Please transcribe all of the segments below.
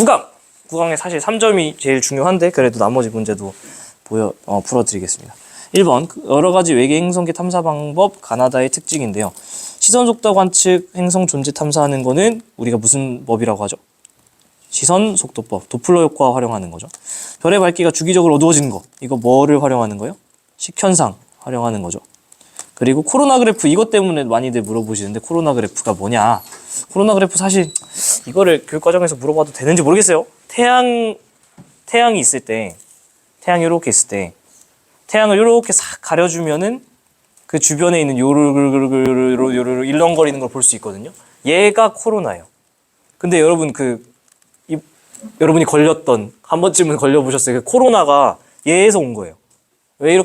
9강에 사실 3점이 제일 중요한데 그래도 나머지 문제도 풀어드리겠습니다. 1번 여러가지 외계 행성계 탐사 방법 가나다의 특징인데요. 시선 속도 관측 행성 존재 탐사하는 거는 우리가 무슨 법이라고 하죠? 시선 속도법, 도플러 효과 활용하는 거죠. 별의 밝기가 주기적으로 어두워지는 거, 이거 뭐를 활용하는 거예요? 식현상 활용하는 거죠. 그리고 코로나 그래프, 이것 때문에 많이들 물어보시는데 코로나 그래프가 뭐냐? 코로나 그래프 사실 이거를 교육과정에서 물어봐도 되는지 모르겠어요. 태양이 있을 때, 태양이 이렇게 있을 때 태양을 이렇게 싹 가려주면은 그 주변에 있는 요르르 일렁거리는 걸 볼 수 있거든요. 얘가 코로나예요. 근데 여러분 여러분이 걸렸던 한 번쯤은 걸려보셨어요. 그 코로나가 얘에서 온 거예요. 왜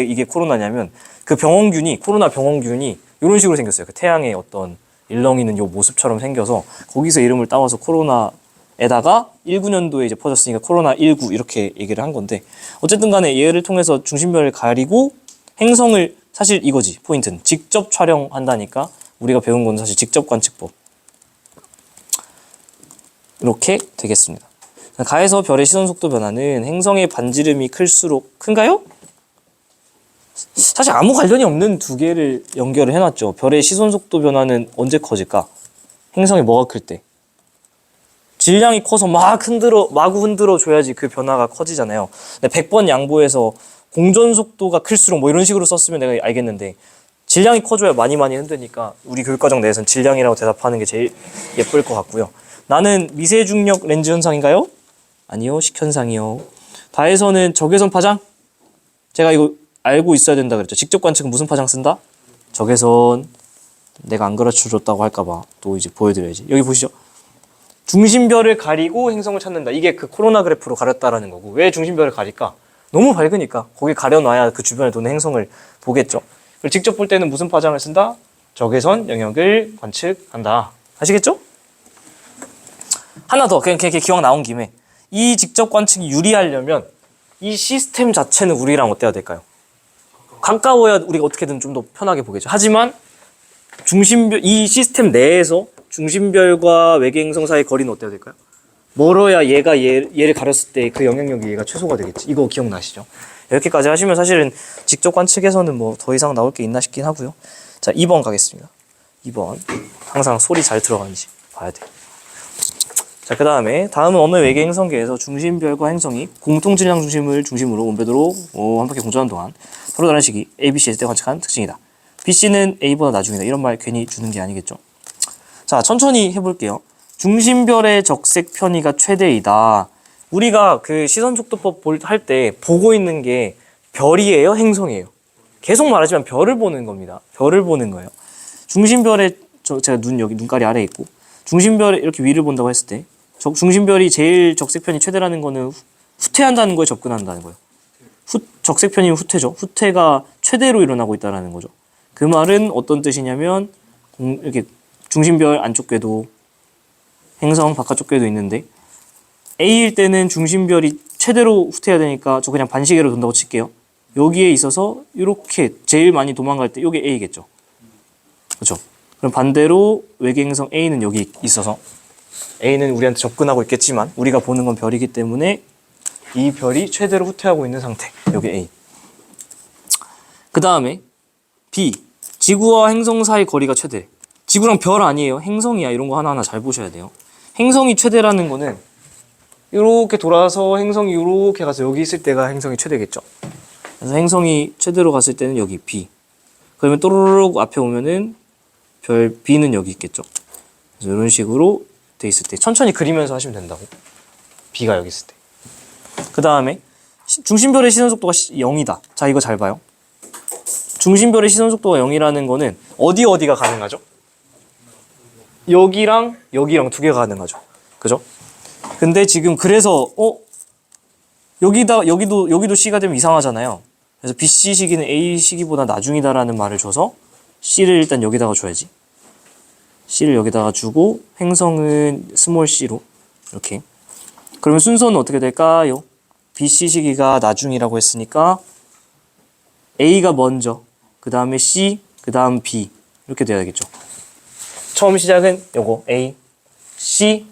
이게 코로나냐면 그 코로나 병원균이 이런 식으로 생겼어요. 그 태양의 어떤 일렁이는 요 모습처럼 생겨서 거기서 이름을 따와서 코로나에다가 19년도에 이제 퍼졌으니까 코로나19 이렇게 얘기를 한 건데 어쨌든 간에 얘를 통해서 중심별을 가리고 행성을 사실 이거지 포인트는 직접 촬영한다니까 우리가 배운 건 사실 직접 관측법 이렇게 되겠습니다. 가에서 별의 시선 속도 변화는 행성의 반지름이 클수록 큰가요? 사실 아무 관련이 없는 두 개를 연결을 해놨죠. 별의 시선 속도 변화는 언제 커질까? 행성이 뭐가 클 때? 질량이 커서 마구 흔들어 줘야지 그 변화가 커지잖아요. 근데 100번 양보해서 공전 속도가 클수록 뭐 이런 식으로 썼으면 내가 알겠는데 질량이 커져야 많이 흔드니까 우리 교육과정 내에서는 질량이라고 대답하는 게 제일 예쁠 것 같고요. 나는 미세 중력 렌즈 현상인가요? 아니요, 식현상이요. 다에서는 적외선 파장? 제가 이거 알고 있어야 된다 그랬죠. 직접 관측은 무슨 파장 쓴다? 적외선. 내가 안 가르쳐줬다고 할까봐 또 이제 보여드려야지. 여기 보시죠. 중심별을 가리고 행성을 찾는다. 이게 그 코로나 그래프로 가렸다라는 거고. 왜 중심별을 가릴까? 너무 밝으니까 거기 가려놔야 그 주변에 도는 행성을 보겠죠. 그리고 직접 볼 때는 무슨 파장을 쓴다? 적외선 영역을 관측한다. 아시겠죠? 하나 더 그냥 기왕 나온 김에 이 직접 관측이 유리하려면 이 시스템 자체는 우리랑 어때야 될까요? 가까워야 우리가 어떻게든 좀 더 편하게 보겠죠. 하지만 이 시스템 내에서 중심별과 외계 행성 사이의 거리는 어때야 될까요? 멀어야 얘를 가렸을 때 그 영향력이 얘가 최소가 되겠지. 이거 기억나시죠? 이렇게까지 하시면 사실은 직접 관측에서는 뭐 더 이상 나올 게 있나 싶긴 하고요. 자, 2번 가겠습니다. 2번. 항상 소리 잘 들어가는지 봐야 돼요. 자, 다음은 어느 외계 행성계에서 중심별과 행성이 공통 질량 중심을 중심으로 원궤도로 한 바퀴 공전하는 동안 서로 다른 시기 A, B, C일 때 관측한 특징이다. BC는 A보다 나중이다. 이런 말 괜히 주는 게 아니겠죠. 자, 천천히 해볼게요. 중심별의 적색 편의가 최대이다. 우리가 그 시선속도법 할 때 보고 있는 게 별이에요? 행성이에요? 계속 말하지만 별을 보는 겁니다. 별을 보는 거예요. 중심별의 제가 여기 눈깔이 아래에 있고 중심별에 이렇게 위를 본다고 했을 때 중심별이 제일 적색편이 최대라는 거는 후퇴한다는 거에 접근한다는 거예요. 적색편이면 후퇴죠. 후퇴가 최대로 일어나고 있다는 거죠. 그 말은 어떤 뜻이냐면 이렇게 중심별 안쪽 궤도 행성 바깥쪽 궤도 있는데 A일 때는 중심별이 최대로 후퇴해야 되니까 저 그냥 반시계로 돈다고 칠게요. 여기에 있어서 이렇게 제일 많이 도망갈 때 이게 A겠죠. 그렇죠? 그럼 반대로 외계 행성 A는 여기 있어서 A는 우리한테 접근하고 있겠지만 우리가 보는 건 별이기 때문에 이 별이 최대로 후퇴하고 있는 상태. 여기 A. 그 다음에 B. 지구와 행성 사이 거리가 최대. 지구랑 별 아니에요. 행성이야. 이런 거 하나하나 잘 보셔야 돼요. 행성이 최대라는 거는 이렇게 돌아서 행성이 이렇게 가서 여기 있을 때가 행성이 최대겠죠. 그래서 행성이 최대로 갔을 때는 여기 B. 그러면 또르륵 앞에 오면은 별 B는 여기 있겠죠. 그래서 이런 식으로 돼 있을 때 천천히 그리면서 하시면 된다고. B가 여기 있을 때. 그 다음에 중심별의 시선 속도가 0이다. 자, 이거 잘 봐요. 중심별의 시선 속도가 0이라는 거는 어디가 가능하죠? 여기랑 두 개가 가능하죠. 그죠? 근데 지금 그래서 여기도 C가 되면 이상하잖아요. 그래서 BC 시기는 A 시기보다 나중이다라는 말을 줘서 C를 일단 여기다가 줘야지. C를 여기다가 주고 행성은 스몰 C로 이렇게. 그러면 순서는 어떻게 될까요? BC 시기가 나중이라고 했으니까 A가 먼저, 그 다음에 C, 그 다음 B 이렇게 돼야 되겠죠. 처음 시작은 요거 A, C,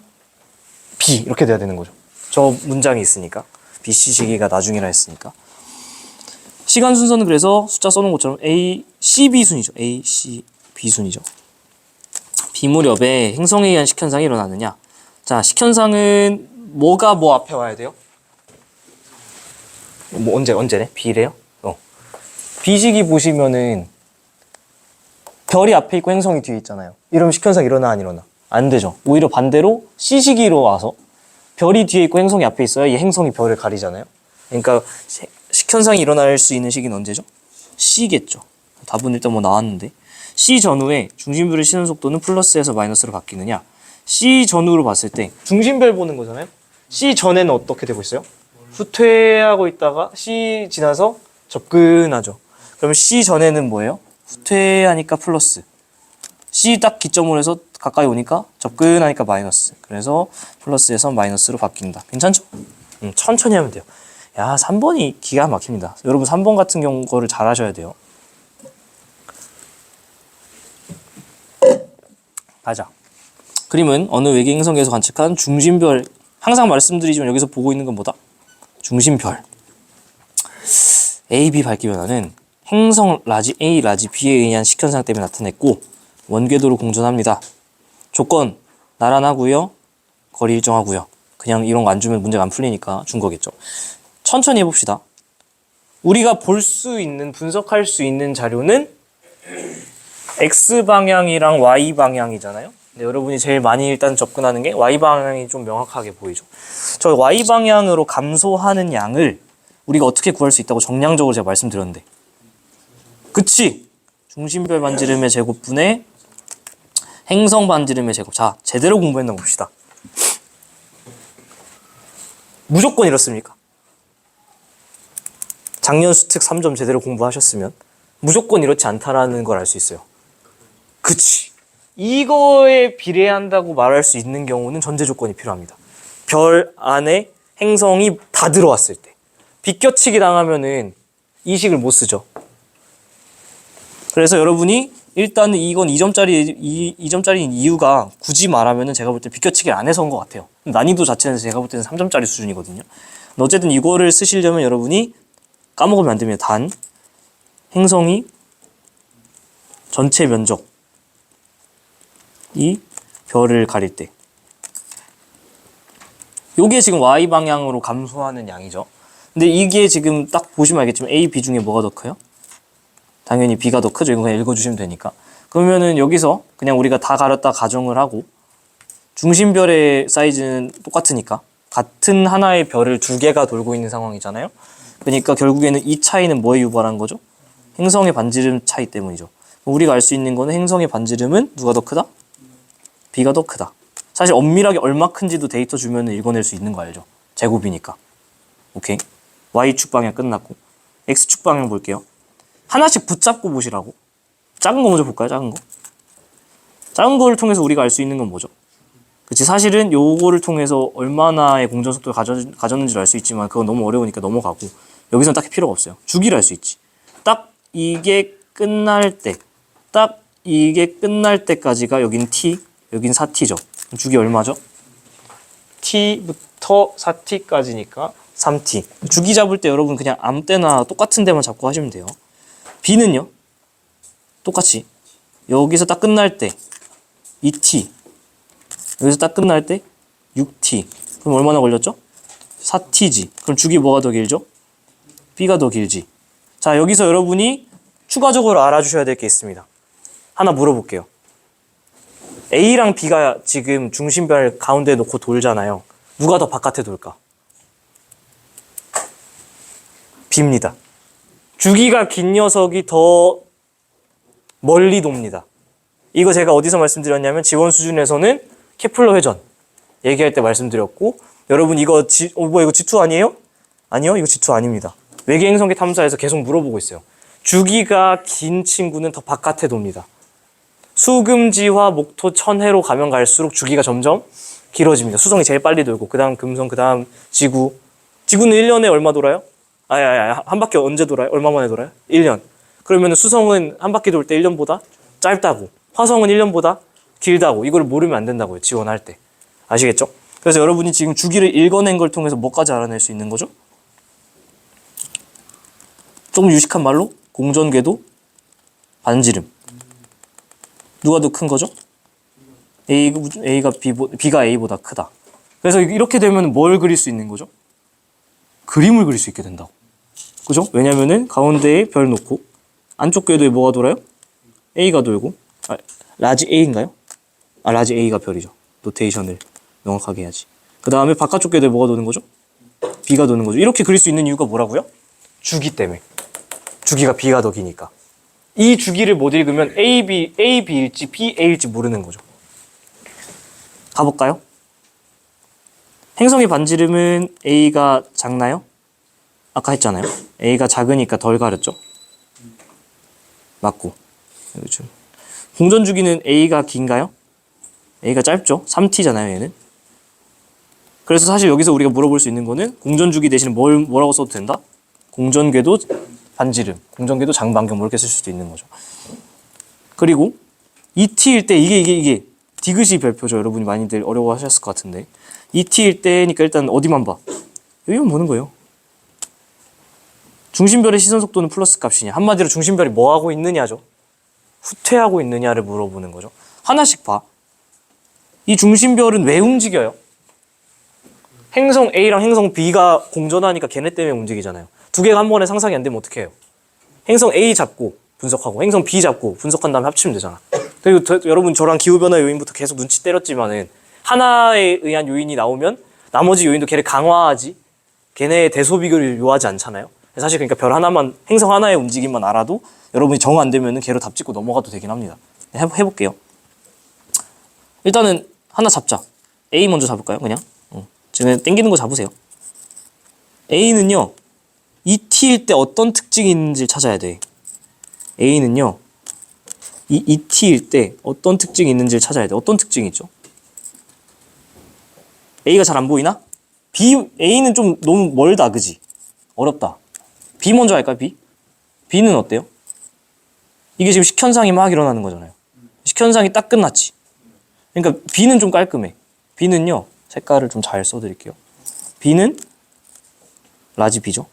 B 이렇게 돼야 되는 거죠. 저 문장이 있으니까. BC 시기가 나중이라 했으니까. 시간 순서는 그래서 숫자 써놓은 것처럼 A, C, B 순이죠. A, C, B 순이죠. B 무렵에 행성에 의한 식현상이 일어나느냐. 자, 식현상은 뭐가 뭐 앞에 와야 돼요? 뭐 언제네? B래요? B시기 보시면은 별이 앞에 있고 행성이 뒤에 있잖아요. 이러면 식현상 일어나 안 일어나? 안 되죠. 오히려 반대로 C시기로 와서 별이 뒤에 있고 행성이 앞에 있어야 이 행성이 별을 가리잖아요. 그러니까 식현상이 일어날 수 있는 시기는 언제죠? C겠죠. 답은 일단 뭐 나왔는데 C 전후에 중심별의 시선 속도는 플러스에서 마이너스로 바뀌느냐. C 전후로 봤을 때 중심별 보는 거잖아요. C 전에는 어떻게 되고 있어요? 후퇴하고 있다가 C 지나서 접근하죠. 그러면 C 전에는 뭐예요? 후퇴하니까 플러스. C 딱 기점으로 해서 가까이 오니까 접근하니까 마이너스. 그래서 플러스에서 마이너스로 바뀐다. 괜찮죠? 천천히 하면 돼요. 야, 3번이 기가 막힙니다. 여러분 3번 같은 경우를 잘 하셔야 돼요. 가자. 그림은 어느 외계 행성에서 관측한 중심별. 항상 말씀드리지만 여기서 보고 있는 건 뭐다? 중심별. A, B 밝기 변화는 행성 라지 A, 라지 B에 의한 식현상 때문에 나타냈고 원궤도로 공전합니다. 조건 나란하고요. 거리 일정하고요. 그냥 이런 거 안 주면 문제가 안 풀리니까 준 거겠죠. 천천히 해봅시다. 우리가 볼 수 있는, 분석할 수 있는 자료는 X방향이랑 Y방향이잖아요. 근데 여러분이 제일 많이 일단 접근하는 게 Y방향이 좀 명확하게 보이죠. 저 Y방향으로 감소하는 양을 우리가 어떻게 구할 수 있다고 정량적으로 제가 말씀드렸는데. 그치? 중심별 반지름의 제곱분의 행성 반지름의 제곱. 자, 제대로 공부했나 봅시다. 무조건 이렇습니까? 작년 수특 3점 제대로 공부하셨으면 무조건 이렇지 않다라는 걸 알 수 있어요. 그치? 이거에 비례한다고 말할 수 있는 경우는 전제 조건이 필요합니다. 별 안에 행성이 다 들어왔을 때. 비껴치기 당하면은 이 식을 못 쓰죠. 그래서 여러분이 일단은 이건 2점짜리인 이유가 굳이 말하면은 제가 볼 때 비껴치기를 안 해서인 것 같아요. 난이도 자체는 제가 볼 때는 3점짜리 수준이거든요. 근데 어쨌든 이거를 쓰시려면 여러분이 까먹으면 안 됩니다. 단 행성이 전체 면적이 별을 가릴 때 요게 지금 Y방향으로 감소하는 양이죠. 근데 이게 지금 딱 보시면 알겠지만 A, B 중에 뭐가 더 커요? 당연히 B가 더 크죠. 이거 그냥 읽어주시면 되니까. 그러면은 여기서 그냥 우리가 다 가렸다 가정을 하고 중심별의 사이즈는 똑같으니까 같은 하나의 별을 두 개가 돌고 있는 상황이잖아요. 그러니까 결국에는 이 차이는 뭐에 유발한 거죠? 행성의 반지름 차이 때문이죠. 우리가 알 수 있는 거는 행성의 반지름은 누가 더 크다? B가 더 크다. 사실 엄밀하게 얼마 큰지도 데이터 주면 읽어낼 수 있는 거 알죠? 제곱이니까. 오케이. Y축 방향 끝났고 X축 방향 볼게요. 하나씩 붙잡고 보시라고. 작은 거 먼저 볼까요? 작은 거. 작은 거를 통해서 우리가 알 수 있는 건 뭐죠? 그치, 사실은 요거를 통해서 얼마나의 공전 속도를 가졌는지를 알 수 있지만 그건 너무 어려우니까 넘어가고 여기서는 딱히 필요가 없어요. 주기를 알 수 있지. 딱 이게 끝날 때, 딱 이게 끝날 때까지가 여긴 T, 여긴 4T죠. 주기 얼마죠? T부터 4T까지니까 3T. 주기 잡을 때 여러분 그냥 아무 때나 똑같은 데만 잡고 하시면 돼요. B는요? 똑같이 여기서 딱 끝날 때 2T, 여기서 딱 끝날 때 6T. 그럼 얼마나 걸렸죠? 4T지. 그럼 주기 뭐가 더 길죠? B가 더 길지. 자, 여기서 여러분이 추가적으로 알아주셔야 될 게 있습니다. 하나 물어볼게요. A랑 B가 지금 중심별 가운데 놓고 돌잖아요. 누가 더 바깥에 돌까? B입니다. 주기가 긴 녀석이 더 멀리 돕니다. 이거 제가 어디서 말씀드렸냐면 지원 수준에서는 케플러 회전 얘기할 때 말씀드렸고, 여러분 이거 이거 G2 아니에요? 아니요, 이거 G2 아닙니다. 외계 행성계 탐사에서 계속 물어보고 있어요. 주기가 긴 친구는 더 바깥에 돕니다. 수금지와 목토 천해로 가면 갈수록 주기가 점점 길어집니다. 수성이 제일 빨리 돌고 그 다음 금성, 그 다음 지구. 지구는 1년에 얼마 돌아요? 한 바퀴 언제 돌아요? 얼마 만에 돌아요? 1년. 그러면 수성은 한 바퀴 돌 때 1년보다 짧다고, 화성은 1년보다 길다고. 이걸 모르면 안 된다고요, 지원할 때. 아시겠죠? 그래서 여러분이 지금 주기를 읽어낸 걸 통해서 뭐까지 알아낼 수 있는 거죠? 조금 유식한 말로 공전궤도 반지름. 누가 더 큰 거죠? B가 A보다 크다. 그래서 이렇게 되면 뭘 그릴 수 있는 거죠? 그림을 그릴 수 있게 된다고. 그죠? 왜냐면은 가운데에 별 놓고 안쪽 궤도에 뭐가 돌아요? A가 돌고 라지 A인가요? 라지 A가 별이죠. 노테이션을 명확하게 해야지. 그 다음에 바깥쪽 궤도에 뭐가 도는 거죠? B가 도는 거죠. 이렇게 그릴 수 있는 이유가 뭐라고요? 주기 때문에. 주기가 B가 더 기니까. 이 주기를 못 읽으면 B일지 BA일지 모르는 거죠. 가볼까요? 행성의 반지름은 A가 작나요? 아까 했잖아요. A가 작으니까 덜 가렸죠. 맞고. 그렇죠. 공전 주기는 A가 긴가요? A가 짧죠. 3t잖아요, 얘는. 그래서 사실 여기서 우리가 물어볼 수 있는 거는 공전 주기 대신에 뭐라고 써도 된다? 공전궤도 반지름, 공전궤도 장반경 뭐 이렇게 쓸 수도 있는 거죠. 그리고 ET일 때 이게 디귿이 별표죠. 여러분이 많이들 어려워하셨을 것 같은데 ET일 때니까 일단 어디만 봐? 여기만 보는 거예요. 중심별의 시선 속도는 플러스 값이냐? 한마디로 중심별이 뭐 하고 있느냐죠. 후퇴하고 있느냐를 물어보는 거죠. 하나씩 봐. 이 중심별은 왜 움직여요? 행성 A랑 행성 B가 공전하니까 걔네 때문에 움직이잖아요. 두 개가 한 번에 상상이 안 되면 어떻게 해요? 행성 A 잡고 분석하고 행성 B 잡고 분석한 다음에 합치면 되잖아. 그리고 여러분 저랑 기후변화 요인부터 계속 눈치 때렸지만은 하나에 의한 요인이 나오면 나머지 요인도 걔를 강화하지 걔네의 대소비교를 요하지 않잖아요. 사실 그러니까 별 하나만 행성 하나의 움직임만 알아도 여러분이 정 안 되면은 걔로 답 짓고 넘어가도 되긴 합니다. 해볼게요. 일단은 하나 잡자. A 먼저 잡을까요? 그냥 지금 땡기는 거 잡으세요. A는요 ET일 때 어떤 특징이 있는지 찾아야 돼. A는요 이 ET일 때 어떤 특징이 있는지를 찾아야 돼. 어떤 특징이 있죠? A가 잘 안 보이나? A는 좀 너무 멀다, 그지? 어렵다. B 먼저 할까요? B는 어때요? 이게 지금 식현상이 막 일어나는 거잖아요. 식현상이 딱 끝났지. 그러니까 B는 좀 깔끔해. B는요 색깔을 좀 잘 써드릴게요. B는 라지 B죠.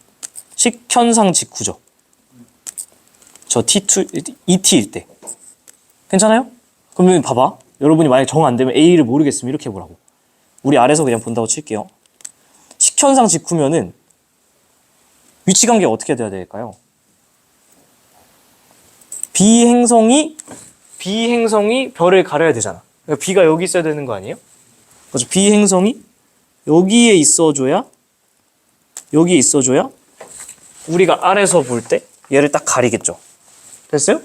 식현상 직후죠. 저 T2, ET일 때. 괜찮아요? 그러면 봐봐. 여러분이 만약에 정 안 되면 A를 모르겠으면 이렇게 해보라고. 우리 아래서 그냥 본다고 칠게요. 식현상 직후면은 위치관계가 어떻게 돼야 될까요? B 행성이 별을 가려야 되잖아. 그러니까 B가 여기 있어야 되는 거 아니에요? 그래서 B 행성이 여기에 있어줘야 우리가 아래서 볼 때 얘를 딱 가리겠죠. 됐어요?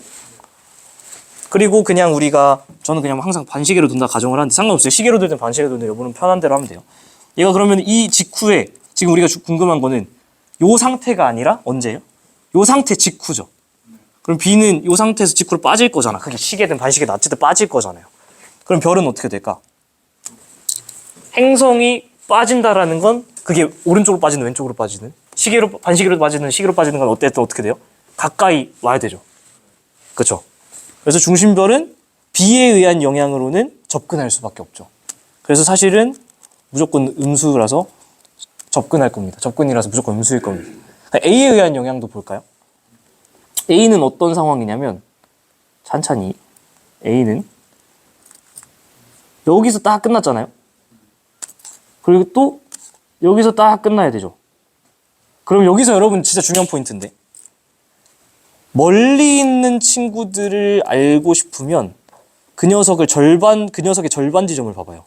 그리고 그냥 저는 그냥 항상 반시계로 둔다 가정을 하는데 상관없어요. 시계로 두든 반시계로 두든 여러분은 편한 대로 하면 돼요. 얘가 그러면 이 직후에 지금 우리가 궁금한 거는 요 상태가 아니라 언제예요? 요 상태 직후죠. 그럼 B는 요 상태에서 직후로 빠질 거잖아. 그게 시계든 반시계든 어쨌든 빠질 거잖아요. 그럼 별은 어떻게 될까? 행성이 빠진다라는 건 그게 오른쪽으로 빠지는 왼쪽으로 빠지는 반시계로 빠지는 시계로 빠지는 건 어떻게 돼요? 가까이 와야 되죠. 그렇죠? 그래서 중심별은 B에 의한 영향으로는 접근할 수밖에 없죠. 그래서 사실은 무조건 음수라서 접근할 겁니다. 접근이라서 무조건 음수일 겁니다. A에 의한 영향도 볼까요? A는 어떤 상황이냐면 찬찬히 A는 여기서 딱 끝났잖아요. 그리고 또 여기서 딱 끝나야 되죠. 그럼 여기서 여러분 진짜 중요한 포인트인데 멀리 있는 친구들을 알고 싶으면 그 녀석의 절반 지점을 봐봐요.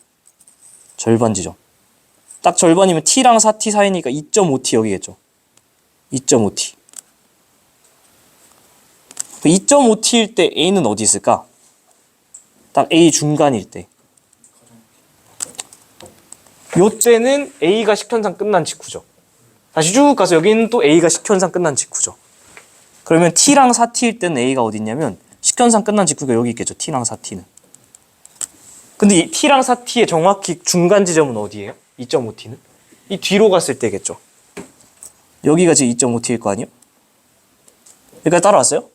절반 지점. 딱 절반이면 T랑 4T 사이니까 2.5T 여기겠죠. 2.5T. 2.5T일 때 A는 어디 있을까? 딱 A 중간일 때. 요때는 A가 식현상 끝난 직후죠. 다시 쭉 가서 여기는 또 A가 식현상 끝난 직후죠. 그러면 T랑 4T일 때는 A가 어디 있냐면 식현상 끝난 직후가 여기 있겠죠. T랑 4T는. 근데 이 T랑 4T의 정확히 중간 지점은 어디예요? 2.5T는? 이 뒤로 갔을 때겠죠. 여기가 지금 2.5T일 거 아니에요? 여기까지 따라왔어요?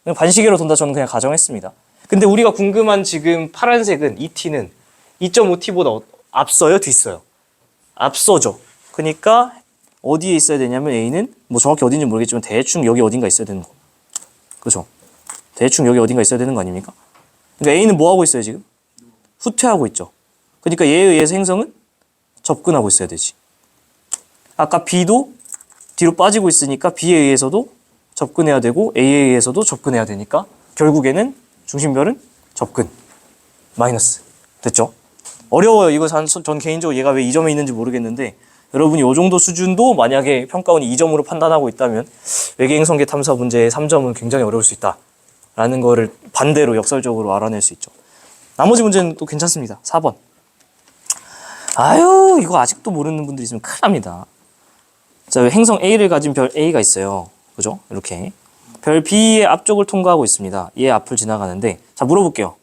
그냥 반시계로 돈다 저는 그냥 가정했습니다. 근데 우리가 궁금한 지금 파란색은 이 T는 2.5T보다 앞서요, 뒤서요? 앞서죠. 그러니까 어디에 있어야 되냐면 A는 뭐 정확히 어딘지 모르겠지만 대충 여기 어딘가 있어야 되는 거. 그죠? 대충 여기 어딘가 있어야 되는 거 아닙니까? 그러니까 A는 뭐 하고 있어요, 지금? 후퇴하고 있죠. 그러니까 얘에 의해서 행성은 접근하고 있어야 되지. 아까 B도 뒤로 빠지고 있으니까 B에 의해서도 접근해야 되고 A에 의해서도 접근해야 되니까 결국에는 중심별은 접근. 마이너스. 됐죠? 어려워요. 이거 전 개인적으로 얘가 왜 2점에 있는지 모르겠는데 여러분이 이 정도 수준도 만약에 평가원이 2점으로 판단하고 있다면 외계행성계 탐사 문제의 3점은 굉장히 어려울 수 있다. 라는 거를 반대로 역설적으로 알아낼 수 있죠. 나머지 문제는 또 괜찮습니다. 4번. 아유, 이거 아직도 모르는 분들이 있으면 큰일 납니다. 자, 행성 A를 가진 별 A가 있어요. 그죠? 이렇게. 별 B의 앞쪽을 통과하고 있습니다. 얘 앞을 지나가는데, 자, 물어볼게요.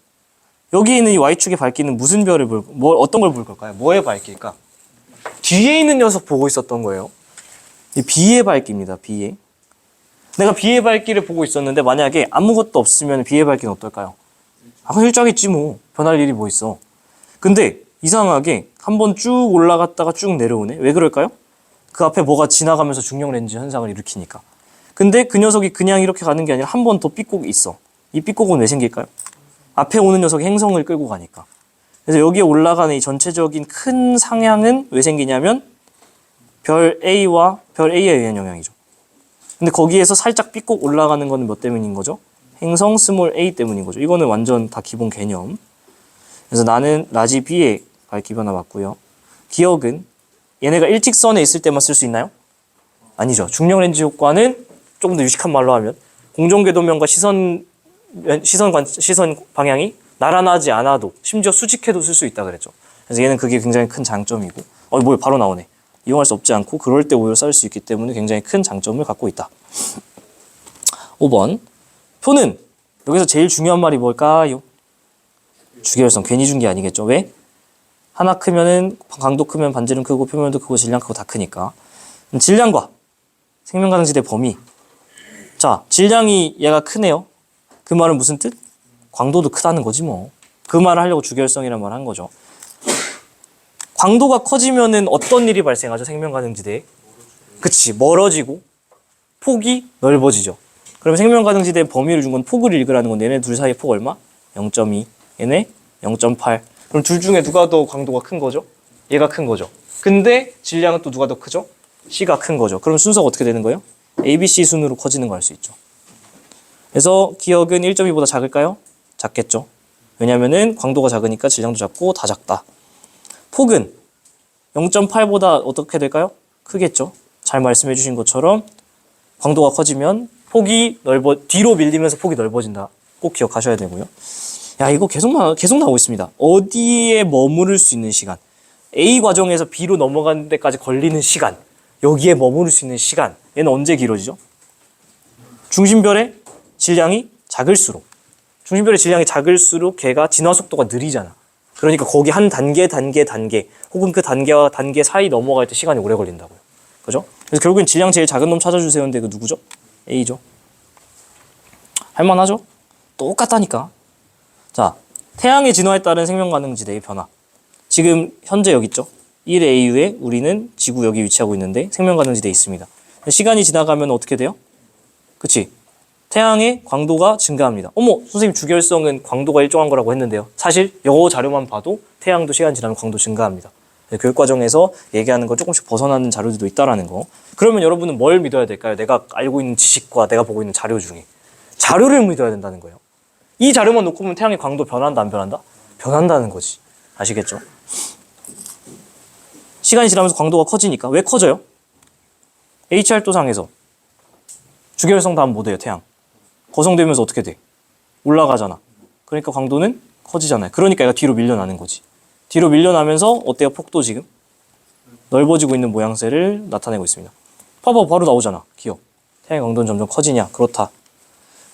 여기 있는 이 Y축의 밝기는 무슨 별을 어떤 걸 볼 걸까요? 뭐의 밝기일까? 뒤에 있는 녀석 보고 있었던 거예요. 이 B의 밝기입니다. B의. 내가 B의 밝기를 보고 있었는데 만약에 아무것도 없으면 B의 밝기는 어떨까요? 아, 일정했지 뭐. 변할 일이 뭐 있어. 근데 이상하게 한번 쭉 올라갔다가 쭉 내려오네. 왜 그럴까요? 그 앞에 뭐가 지나가면서 중력 렌즈 현상을 일으키니까. 근데 그 녀석이 그냥 이렇게 가는 게 아니라 한 번 더 삐곡이 있어. 이 삐곡은 왜 생길까요? 앞에 오는 녀석이 행성을 끌고 가니까. 그래서 여기에 올라가는 이 전체적인 큰 상향은 왜 생기냐면 별 A와 별 A에 의한 영향이죠. 근데 거기에서 살짝 삐꼭 올라가는 거는 몇 때문인 거죠? 행성 스몰 a 때문인 거죠. 이거는 완전 다 기본 개념. 그래서 나는 라지 b의 밝기 변화 맞고요. 기억은 얘네가 일직선에 있을 때만 쓸 수 있나요? 아니죠. 중력 렌즈 효과는 조금 더 유식한 말로 하면 공정궤도면과 시선 방향이 나란하지 않아도 심지어 수직해도 쓸 수 있다 그랬죠. 그래서 얘는 그게 굉장히 큰 장점이고 뭐야 바로 나오네. 이용할 수 없지 않고 그럴 때 오히려 쌓을 수 있기 때문에 굉장히 큰 장점을 갖고 있다. 5번 표는 여기서 제일 중요한 말이 뭘까요? 주계열성. 괜히 준 게 아니겠죠. 왜? 하나 크면은 강도 크면 반지름 크고 표면도 크고 질량 크고 다 크니까. 질량과 생명가능지대 범위. 자, 질량이 얘가 크네요. 그 말은 무슨 뜻? 광도도 크다는 거지 뭐. 그 말을 하려고 주계열성이라는 말을 한 거죠. 광도가 커지면은 어떤 일이 발생하죠? 생명가능지대에. 그치, 멀어지고 폭이 넓어지죠. 그러면 생명가능지대의 범위를 준 건 폭을 읽으라는 건데 얘네 둘 사이의 폭 얼마? 0.2, 얘네 0.8. 그럼 둘 중에 누가 더 광도가 큰 거죠? 얘가 큰 거죠. 근데 질량은 또 누가 더 크죠? C가 큰 거죠. 그럼 순서가 어떻게 되는 거예요? A, B, C 순으로 커지는 걸 알 수 있죠. 그래서 기억은 1.2보다 작을까요? 작겠죠. 왜냐면은 광도가 작으니까 질량도 작고 다 작다. 폭은 0.8보다 어떻게 될까요? 크겠죠. 잘 말씀해 주신 것처럼 광도가 커지면 폭이 뒤로 밀리면서 폭이 넓어진다. 꼭 기억하셔야 되고요. 야, 이거 계속 나오고 있습니다. 어디에 머무를 수 있는 시간. A 과정에서 B로 넘어가는 데까지 걸리는 시간. 여기에 머무를 수 있는 시간. 얘는 언제 길어지죠? 중심별의 질량이 작을수록. 중심별의 질량이 작을수록 걔가 진화 속도가 느리잖아. 그러니까 거기 한 단계 혹은 그 단계와 단계 사이 넘어갈 때 시간이 오래 걸린다고요. 그죠? 그래서 결국엔 질량 제일 작은 놈 찾아주세요. 근데 그 누구죠? A죠. 할만하죠? 똑같다니까. 자, 태양의 진화에 따른 생명가능지대의 변화. 지금 현재 여기 있죠? 1AU에 우리는 지구 여기 위치하고 있는데 생명가능지대에 있습니다. 시간이 지나가면 어떻게 돼요? 그치? 태양의 광도가 증가합니다. 어머, 선생님 주결성은 광도가 일정한 거라고 했는데요. 사실 요 자료만 봐도 태양도 시간 지나면 광도 증가합니다. 교육과정에서 얘기하는 거 조금씩 벗어나는 자료들도 있다라는 거. 그러면 여러분은 뭘 믿어야 될까요? 내가 알고 있는 지식과 내가 보고 있는 자료 중에. 자료를 믿어야 된다는 거예요. 이 자료만 놓고 보면 태양의 광도 변한다, 안 변한다? 변한다는 거지. 아시겠죠? 시간이 지나면서 광도가 커지니까. 왜 커져요? H활도상에서 주계열성 다음 뭐 돼요? 태양. 거성되면서 어떻게 돼? 올라가잖아. 그러니까 광도는 커지잖아요. 그러니까 얘가 뒤로 밀려나는 거지. 뒤로 밀려나면서 어때요? 폭도 지금 넓어지고 있는 모양새를 나타내고 있습니다. 봐봐, 바로 나오잖아. 기억. 태양의 광도는 점점 커지냐? 그렇다.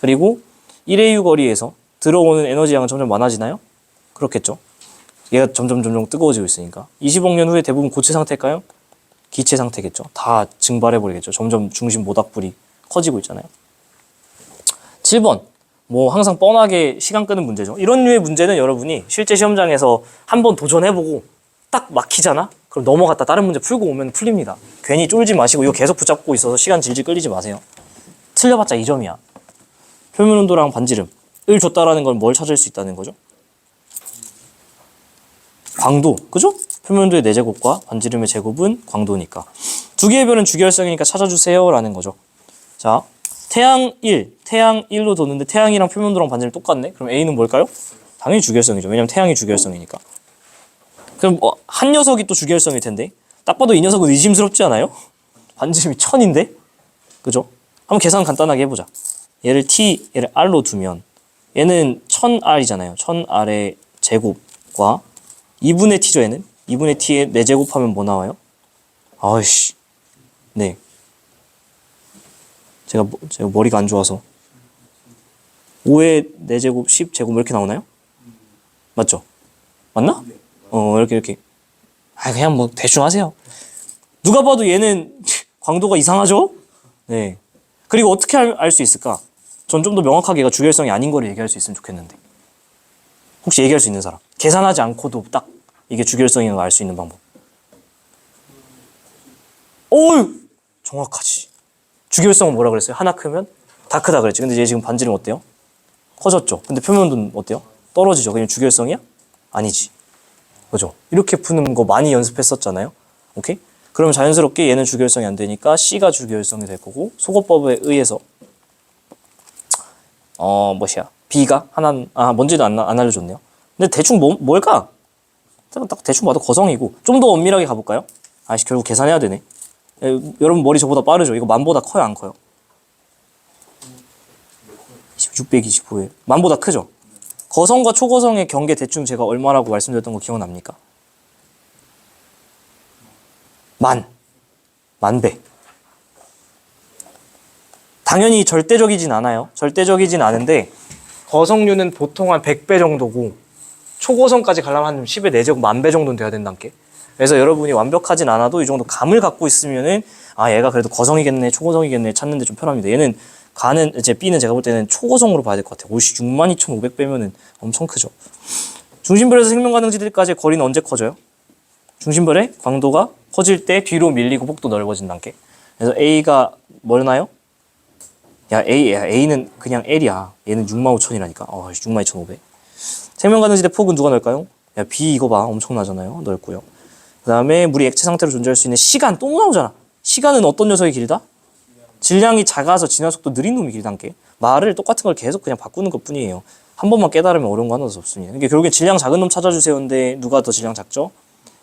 그리고 1AU 거리에서 들어오는 에너지 양은 점점 많아지나요? 그렇겠죠. 얘가 점점 뜨거워지고 있으니까. 20억 년 후에 대부분 고체 상태일까요? 기체 상태겠죠. 다 증발해버리겠죠. 점점 중심 모닥불이 커지고 있잖아요. 7번. 뭐 항상 뻔하게 시간 끄는 문제죠. 이런 류의 문제는 여러분이 실제 시험장에서 한번 도전해보고 딱 막히잖아? 그럼 넘어갔다 다른 문제 풀고 오면 풀립니다. 괜히 쫄지 마시고 이거 계속 붙잡고 있어서 시간 질질 끌리지 마세요. 틀려봤자 2점이야. 표면 온도랑 반지름을 줬다라는 건 뭘 찾을 수 있다는 거죠? 광도, 그죠? 표면 온도의 4제곱과 반지름의 제곱은 광도니까. 두 개의 별은 주기율성이니까 찾아주세요 라는 거죠. 자, 태양 1로 도는데 태양이랑 표면 온도랑 반지름 똑같네? 그럼 A는 뭘까요? 당연히 주기율성이죠. 왜냐면 태양이 주기율성이니까. 그럼 한 녀석이 또 주기율성일 텐데 딱 봐도 이 녀석은 의심스럽지 않아요? 반지름이 1000인데? 그죠? 한번 계산 간단하게 해보자. 얘를 T, 얘를 R로 두면 얘는 1000R이잖아요. 1000R의 제곱과 2분의 T죠, 얘는? 2분의 T에 4제곱하면 뭐 나와요? 아이씨. 네. 제가 머리가 안 좋아서. 5의 4제곱, 10제곱 이렇게 나오나요? 맞죠? 맞나? 이렇게. 그냥 뭐 대충 하세요. 누가 봐도 얘는 광도가 이상하죠? 네. 그리고 어떻게 알 수 있을까? 전 좀 더 명확하게 얘가 주기율성이 아닌 거를 얘기할 수 있으면 좋겠는데. 혹시 얘기할 수 있는 사람? 계산하지 않고도 딱 이게 주기율성인 걸 알 수 있는 방법. 어휴! 정확하지. 주기율성은 뭐라 그랬어요? 하나 크면 다 크다 그랬지. 근데 얘 지금 반지름 어때요? 커졌죠. 근데 표면온도는 어때요? 떨어지죠. 그냥 주기율성이야? 아니지. 그죠? 이렇게 푸는 거 많이 연습했었잖아요. 오케이? 그러면 자연스럽게 얘는 주기율성이 안 되니까 C가 주기율성이 될 거고 소거법에 의해서 B가 뭔지도 안 알려줬네요. 근데 대충 뭘까? 딱 대충 봐도 거성이고 좀 더 엄밀하게 가볼까요? 결국 계산해야 되네. 여러분 머리 저보다 빠르죠? 이거 만보다 커요, 안 커요? 625에 만보다 크죠? 거성과 초거성의 경계 대충 제가 얼마라고 말씀드렸던 거 기억납니까? 만배. 당연히 절대적이진 않아요. 절대적이진 않은데 거성류는 보통 한 100배 정도고 초고성까지 가려면 한 10의 4제곱 10,000배 정도는 돼야 된다는 게. 그래서 여러분이 완벽하진 않아도 이 정도 감을 갖고 있으면은 얘가 그래도 거성이겠네, 초고성이겠네 찾는데 좀 편합니다. 얘는 B는 제가 볼 때는 초고성으로 봐야 될 것 같아요. 662,500배면은 엄청 크죠. 중심별에서 생명가능지대까지의 거리는 언제 커져요? 중심별의 광도가 커질 때 뒤로 밀리고 폭도 넓어진다는 게. 그래서 A가 뭐나요? A는 그냥 L이야. 얘는 65,000이라니까. 62,500. 생명가능지대 폭은 누가 넓까요? B 이거 봐. 엄청나잖아요. 넓고요. 그 다음에 물이 액체 상태로 존재할 수 있는 시간 또 나오잖아. 시간은 어떤 녀석이 길다? 질량이 작아서 진화 속도 느린 놈이 길다는 게. 말을 똑같은 걸 계속 그냥 바꾸는 것 뿐이에요. 한 번만 깨달으면 어려운 거 하나도 없습니다. 그러니까 결국엔 질량 작은 놈 찾아주세요인데 누가 더 질량 작죠?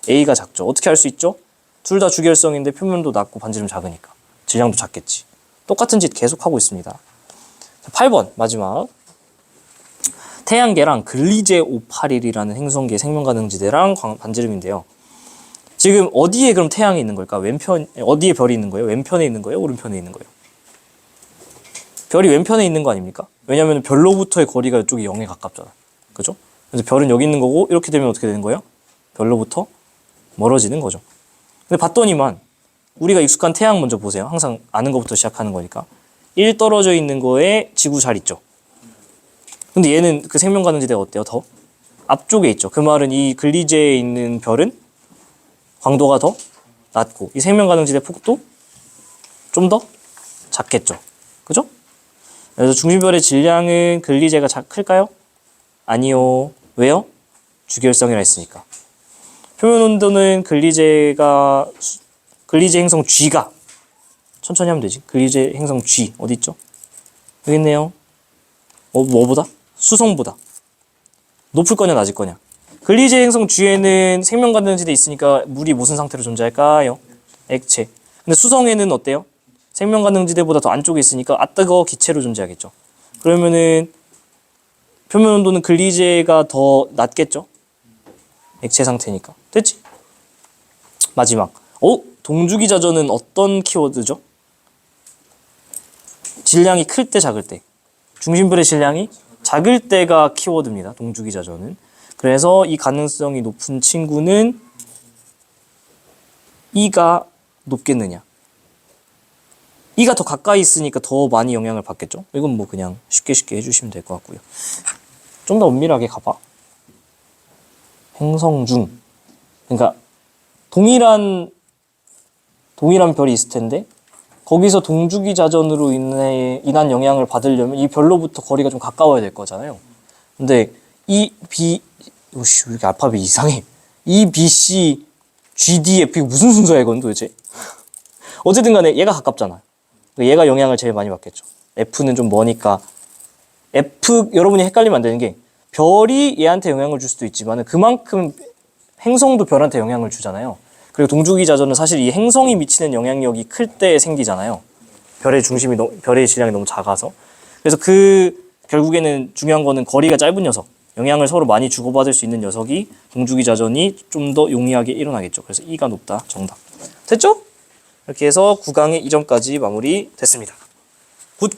A가 작죠. 어떻게 할 수 있죠? 둘 다 주기율성인데 표면도 낮고 반지름 작으니까 질량도 작겠지. 똑같은 짓 계속하고 있습니다. 8번 마지막. 태양계랑 글리제 581이라는 행성계 생명가능지대랑 반지름인데요. 지금 어디에 그럼 태양이 있는 걸까? 어디에 별이 있는 거예요? 왼편에 있는 거예요? 오른편에 있는 거예요? 별이 왼편에 있는 거 아닙니까? 왜냐면 별로부터의 거리가 이쪽이 0에 가깝잖아. 그죠? 그래서 별은 여기 있는 거고 이렇게 되면 어떻게 되는 거예요? 별로부터 멀어지는 거죠. 근데 봤더니만 우리가 익숙한 태양 먼저 보세요. 항상 아는 것부터 시작하는 거니까. 1 떨어져 있는 거에 지구 잘 있죠. 근데 얘는 그 생명가능지대가 어때요? 더 앞쪽에 있죠. 그 말은 이 글리제에 있는 별은 광도가 더 낮고 이 생명가능지대 폭도 좀 더 작겠죠. 그죠? 그래서 중심별의 질량은 글리제가 클까요? 아니요. 왜요? 주기율성이라 했으니까. 표면 온도는 글리제 행성 G가 천천히 하면 되지. 글리제 행성 G 어디 있죠? 여기 있네요. 뭐보다? 수성보다 높을 거냐 낮을 거냐? 글리제 행성 G에는 생명가능지대 있으니까 물이 무슨 상태로 존재할까요? 액체. 근데 수성에는 어때요? 생명가능지대보다 더 안쪽에 있으니까 뜨거워 기체로 존재하겠죠. 그러면은 표면 온도는 글리제가 더 낮겠죠? 액체 상태니까. 됐지? 마지막. 동주기자전은 어떤 키워드죠? 질량이 클 때 작을 때. 중심별의 질량이 작을 때가 키워드입니다. 동주기자전은. 그래서 이 가능성이 높은 친구는 E가 높겠느냐. E가 더 가까이 있으니까 더 많이 영향을 받겠죠. 이건 뭐 그냥 쉽게 해주시면 될 것 같고요. 좀 더 엄밀하게 가봐. 행성 중 그러니까 동일한 별이 있을 텐데 거기서 동주기 자전으로 인한 영향을 받으려면 이 별로부터 거리가 좀 가까워야 될 거잖아요. 근데 오씨, 왜 이렇게 알파벳 이상해. E, B, C, G, D, F, 이거 무슨 순서야, 이건 도대체? 어쨌든 간에 얘가 가깝잖아. 얘가 영향을 제일 많이 받겠죠. F는 좀 머니까. 여러분이 헷갈리면 안 되는 게, 별이 얘한테 영향을 줄 수도 있지만, 그만큼 행성도 별한테 영향을 주잖아요. 그리고 동주기 자전은 사실 이 행성이 미치는 영향력이 클 때 생기잖아요. 별의 질량이 너무 작아서. 그래서 결국에는 중요한 거는 거리가 짧은 녀석, 영향을 서로 많이 주고받을 수 있는 녀석이 동주기 자전이 좀 더 용이하게 일어나겠죠. 그래서 E가 높다. 정답. 됐죠? 이렇게 해서 9강의 이 점까지 마무리 됐습니다. 굿.